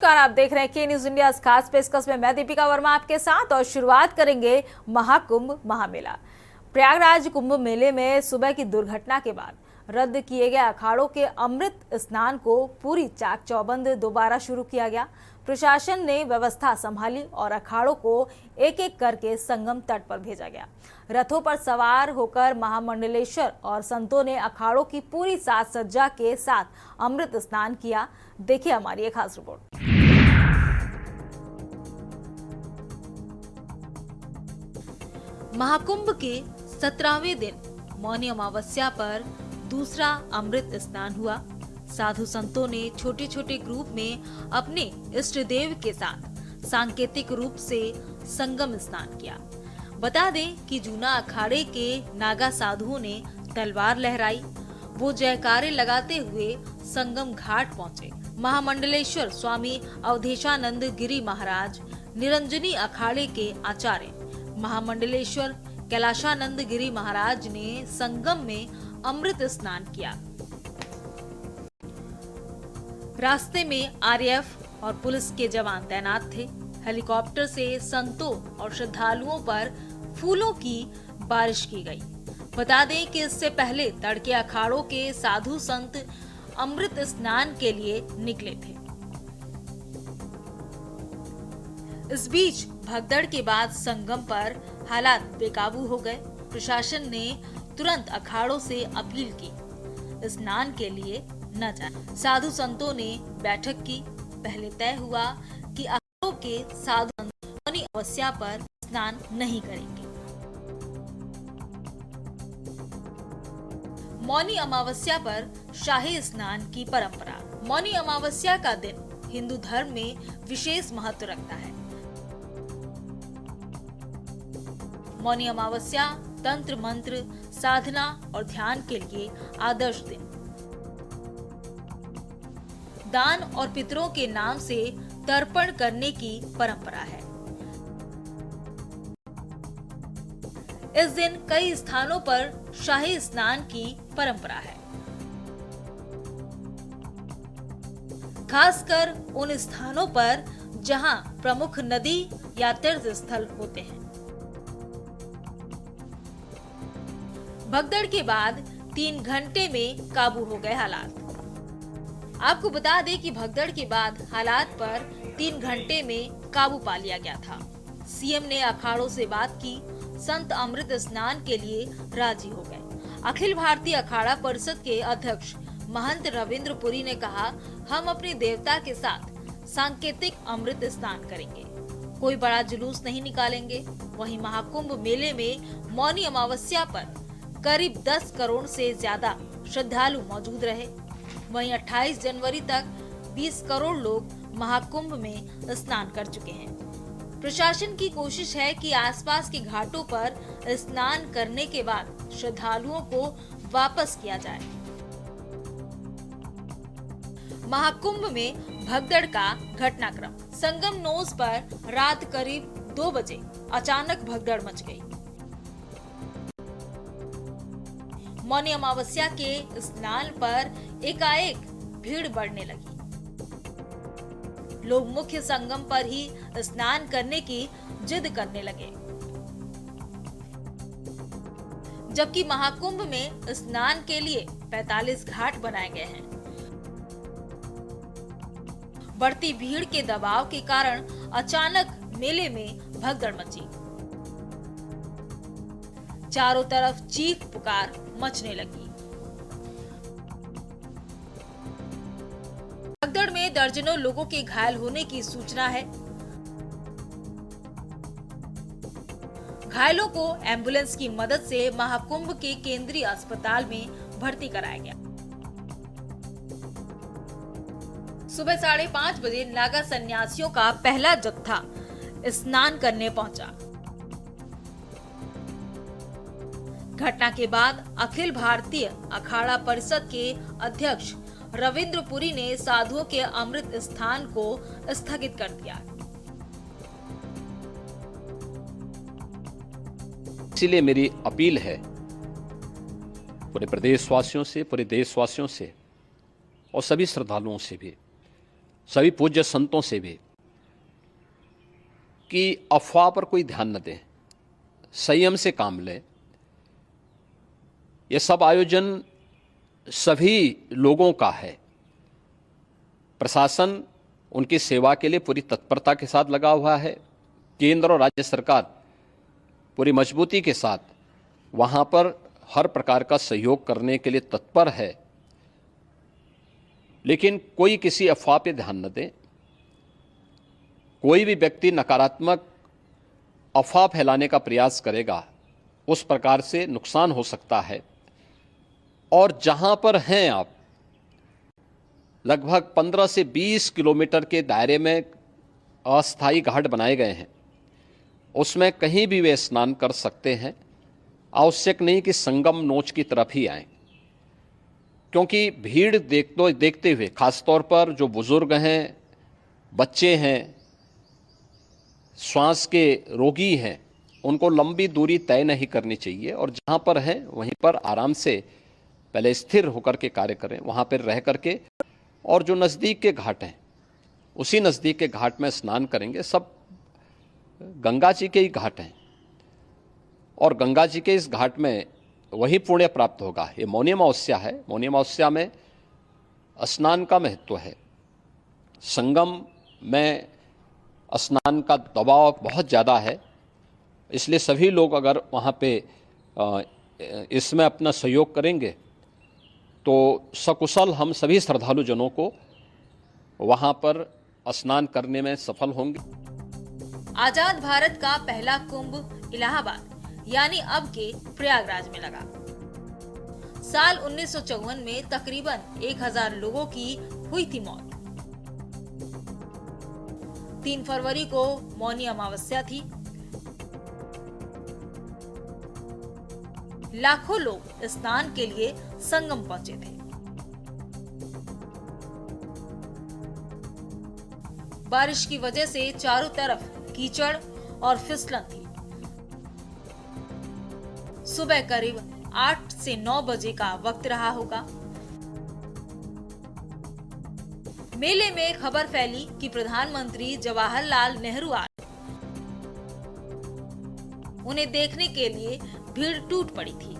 नमस्कार, आप देख रहे हैं के न्यूज इंडिया खास पेशकश में मैं दीपिका वर्मा आपके साथ। और शुरुआत करेंगे महाकुंभ महामेला। प्रयागराज कुंभ मेले में सुबह की दुर्घटना के बाद रद्द किए गए अखाड़ों के अमृत स्नान को पूरी चाक चौबंद दोबारा शुरू किया गया। प्रशासन ने व्यवस्था संभाली और अखाड़ों को एक एक करके संगम तट पर भेजा गया। रथों पर सवार होकर महामंडलेश्वर और संतों ने अखाड़ों की पूरी साज सज्जा के साथ अमृत स्नान किया। देखिए हमारी एक खास रिपोर्ट। महाकुंभ के 17वें दिन मौनी अमावस्या पर दूसरा अमृत स्नान हुआ। साधु संतों ने छोटे छोटे ग्रुप में अपने इष्ट देव के साथ सांकेतिक रूप से संगम स्नान किया। बता दें कि जूना अखाड़े के नागा साधुओं ने तलवार लहराई। वो जयकारे लगाते हुए संगम घाट पहुंचे। महामंडलेश्वर स्वामी अवधेशानंद गिरी महाराज, निरंजनी अखाड़े के आचार्य महामंडलेश्वर कैलाशानंद गिरी महाराज ने संगम में अमृत स्नान किया। रास्ते में आरएएफ और पुलिस के जवान तैनात थे। हेलीकॉप्टर से संतों और श्रद्धालुओं पर फूलों की बारिश की गई। बता दें कि इससे पहले तड़के अखाड़ों के साधु संत अमृत स्नान के लिए निकले थे। इस बीच भगदड़ के बाद संगम पर हालात बेकाबू हो गए। प्रशासन ने तुरंत अखाड़ों से अपील की स्नान के लिए न जाए। साधु संतों ने बैठक की। पहले तय हुआ कि अखाड़ों के साधु संत मौनी अमावस्या पर स्नान नहीं करेंगे। मौनी अमावस्या पर शाही स्नान की परंपरा। मौनी अमावस्या का दिन हिंदू धर्म में विशेष महत्व रखता है। मौनी अमावस्या तंत्र मंत्र, साधना और ध्यान के लिए आदर्श दिन। दान और पितरों के नाम से तर्पण करने की परंपरा है। इस दिन कई स्थानों पर शाही स्नान की परंपरा है, खासकर उन स्थानों पर जहां प्रमुख नदी या तीर्थ स्थल होते हैं। भगदड़ के बाद 3 घंटे में काबू हो गए हालात। आपको बता दें कि भगदड़ के बाद हालात पर 3 घंटे में काबू पा लिया गया था। सीएम ने अखाड़ों से बात की। संत अमृत स्नान के लिए राजी हो गए। अखिल भारतीय अखाड़ा परिषद के अध्यक्ष महंत रविंद्र पुरी ने कहा, हम अपने देवता के साथ सांकेतिक अमृत स्नान करेंगे, कोई बड़ा जुलूस नहीं निकालेंगे। वहीं महाकुंभ मेले में मौनी अमावस्या पर करीब 10 करोड़ से ज्यादा श्रद्धालु मौजूद रहे। वहीं 28 जनवरी तक 20 करोड़ लोग महाकुंभ में स्नान कर चुके हैं। प्रशासन की कोशिश है कि आसपास के घाटों पर स्नान करने के बाद श्रद्धालुओं को वापस किया जाए। महाकुंभ में भगदड़ का घटनाक्रम। संगम नोज पर रात करीब 2 बजे अचानक भगदड़ मच गई। मौनी अमावस्या के स्नान पर एकाएक भीड़ बढ़ने लगी। लोग मुख्य संगम पर ही स्नान करने की जिद करने लगे, जबकि महाकुंभ में स्नान के लिए 45 घाट बनाए गए हैं। बढ़ती भीड़ के दबाव के कारण अचानक मेले में भगदड़ मची। चारों तरफ चीख पुकार मचने लगी। भगदड़ में दर्जनों लोगों के घायल होने की सूचना है। घायलों को एम्बुलेंस की मदद से महाकुंभ के केंद्रीय अस्पताल में भर्ती कराया गया। सुबह 5:30 बजे नागा सन्यासियों का पहला जत्था स्नान करने पहुंचा। घटना के बाद अखिल भारतीय अखाड़ा परिषद के अध्यक्ष रविंद्र पुरी ने साधुओं के अमृत स्थान को स्थगित कर दिया। इसीलिए मेरी अपील है पूरे प्रदेशवासियों से, पूरे देशवासियों से और सभी श्रद्धालुओं से भी सभी पूज्य संतों से भी कि अफवाह पर कोई ध्यान न दें, संयम से काम लें। ये सब आयोजन सभी लोगों का है। प्रशासन उनकी सेवा के लिए पूरी तत्परता के साथ लगा हुआ है। केंद्र और राज्य सरकार पूरी मजबूती के साथ वहाँ पर हर प्रकार का सहयोग करने के लिए तत्पर है। लेकिन कोई किसी अफवाह पे ध्यान न दे। कोई भी व्यक्ति नकारात्मक अफवाह फैलाने का प्रयास करेगा, उस प्रकार से नुकसान हो सकता है। और जहां पर हैं आप, लगभग 15 से 20 किलोमीटर के दायरे में अस्थायी घाट बनाए गए हैं, उसमें कहीं भी वे स्नान कर सकते हैं। आवश्यक नहीं कि संगम नोच की तरफ ही आएं, क्योंकि भीड़ देखते हुए खासतौर पर जो बुजुर्ग हैं, बच्चे हैं, श्वास के रोगी हैं, उनको लंबी दूरी तय नहीं करनी चाहिए। और जहाँ पर हैं वहीं पर आराम से पहले स्थिर होकर के कार्य करें, वहाँ पर रह करके। और जो नज़दीक के घाट हैं, उसी नज़दीक के घाट में स्नान करेंगे। सब गंगा जी के ही घाट हैं और गंगा जी के इस घाट में वही पुण्य प्राप्त होगा। ये मौनी अमावस्या है। मौनी अमावस्या में स्नान का महत्व है। संगम में स्नान का दबाव बहुत ज़्यादा है, इसलिए सभी लोग अगर वहाँ पे इसमें अपना सहयोग करेंगे तो सकुशल हम सभी श्रद्धालु जनों को वहाँ पर स्नान करने में सफल होंगे। आजाद भारत का पहला कुंभ इलाहाबाद यानी अब के प्रयागराज में लगा। साल 1954 में तकरीबन 1000 लोगों की हुई थी मौत। 3 फरवरी को मौनी अमावस्या थी। लाखों लोग स्नान के लिए संगम पहुंचे थे। बारिश की वजह से चारों तरफ कीचड़ और फिसलन थी। सुबह करीब 8 से 9 बजे का वक्त रहा होगा। मेले में खबर फैली कि प्रधानमंत्री जवाहरलाल नेहरू आए। उन्हें देखने के लिए भीड़ टूट पड़ी थी।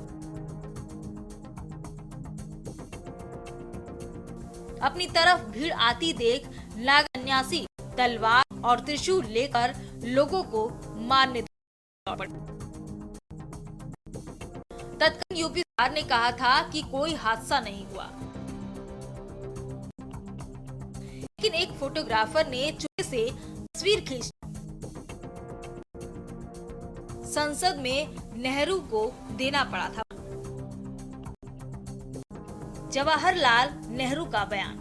अपनी तरफ भीड़ आती देख नागा सन्यासी तलवार और त्रिशूल लेकर लोगों को मारने पड़े। तत्कालीन यूपी सरकार ने कहा था कि कोई हादसा नहीं हुआ, लेकिन एक फोटोग्राफर ने चुपके से तस्वीर खींची। संसद में नेहरू को देना पड़ा था। जवाहरलाल नेहरू का बयान।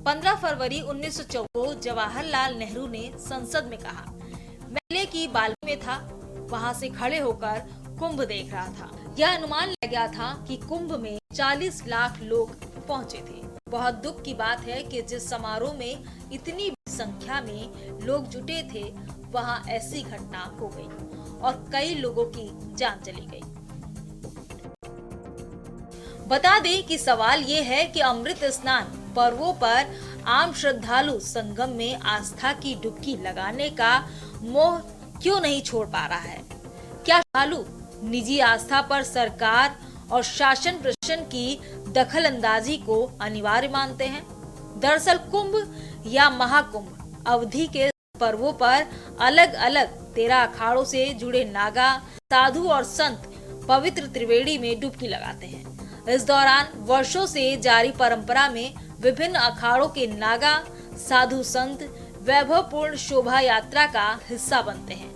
15 फरवरी 1954 को जवाहरलाल नेहरू ने संसद में कहा, मेले की बालकनी में था, वहां से खड़े होकर कुंभ देख रहा था। यह अनुमान लगाया गया था कि कुंभ में 40 लाख लोग पहुंचे थे। बहुत दुख की बात है कि जिस समारोह में इतनी संख्या में लोग जुटे थे, वहां ऐसी घटना हो गई और कई लोगों की जान चली गई। बता दें कि सवाल ये है कि अमृत स्नान पर्वों पर आम श्रद्धालु संगम में आस्था की डुबकी लगाने का मोह क्यों नहीं छोड़ पा रहा है? क्या श्रद्धालु निजी आस्था पर सरकार और शासन प्रशासन की दखल अंदाजी को अनिवार्य मानते हैं? दरअसल कुंभ या महाकुंभ अवधि के पर्वों पर अलग अलग 13 अखाड़ों से जुड़े नागा, साधु और संत पवित्र त्रिवेणी में डुबकी लगाते हैं। इस दौरान वर्षों से जारी परंपरा में विभिन्न अखाड़ों के नागा, साधु संत वैभवपूर्ण शोभा यात्रा का हिस्सा बनते हैं।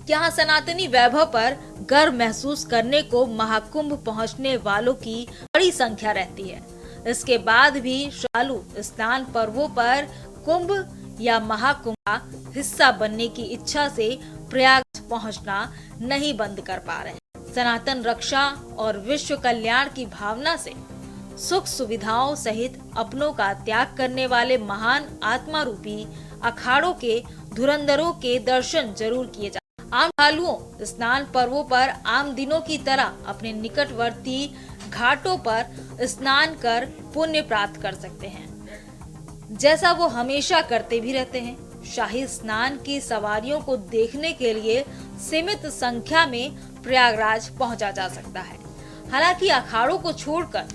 यहाँ सनातनी वैभव पर गर्व महसूस करने को महाकुंभ पहुँचने वालों की बड़ी संख्या रहती है। इसके बाद भी श्रद्धालु स्नान पर्वों पर कुंभ या महाकुंभ का हिस्सा बनने की इच्छा से प्रयागराज पहुंचना नहीं बंद कर पा रहे हैं। सनातन रक्षा और विश्व कल्याण की भावना से सुख सुविधाओं सहित अपनों का त्याग करने वाले महान आत्मा रूपी अखाड़ों के धुरंधरों के दर्शन जरूर किए जाते। आम श्रद्धालुओं स्नान पर्वों पर आम दिनों की तरह अपने निकटवर्ती घाटों पर स्नान कर पुण्य प्राप्त कर सकते हैं। जैसा वो हमेशा करते भी रहते हैं। शाही स्नान की सवारियों को देखने के लिए सीमित संख्या में प्रयागराज पहुंचा जा सकता है। हालांकि अखाड़ों को छोड़कर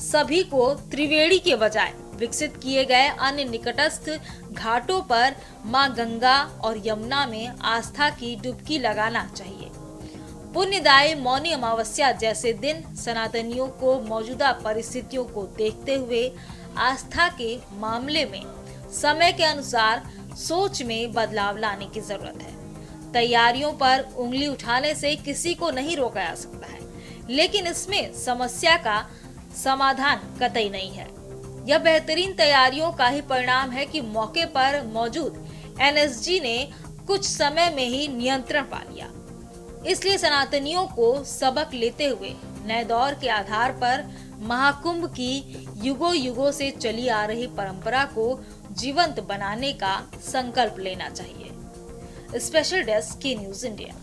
सभी को त्रिवेणी के बजाय विकसित किए गए अन्य निकटस्थ घाटों पर मां गंगा और यमुना में आस्था की डुबकी लगाना चाहिए। पुण्यदायी मौनी अमावस्या जैसे दिन सनातनियों को मौजूदा परिस्थितियों को देखते हुए आस्था के मामले में समय के अनुसार सोच में बदलाव लाने की जरूरत है। तैयारियों पर उंगली उठाने से किसी को नहीं रोका जा सकता है, लेकिन इसमें समस्या का समाधान कतई नहीं है। यह बेहतरीन तैयारियों का ही परिणाम है कि मौके पर मौजूद एनएसजी ने कुछ समय में ही नियंत्रण पा लिया। इसलिए सनातनियों को सबक लेते हुए नए दौर के आधार पर महाकुंभ की युगों युगों से चली आ रही परंपरा को जीवंत बनाने का संकल्प लेना चाहिए। स्पेशल डेस्क की न्यूज़ इंडिया।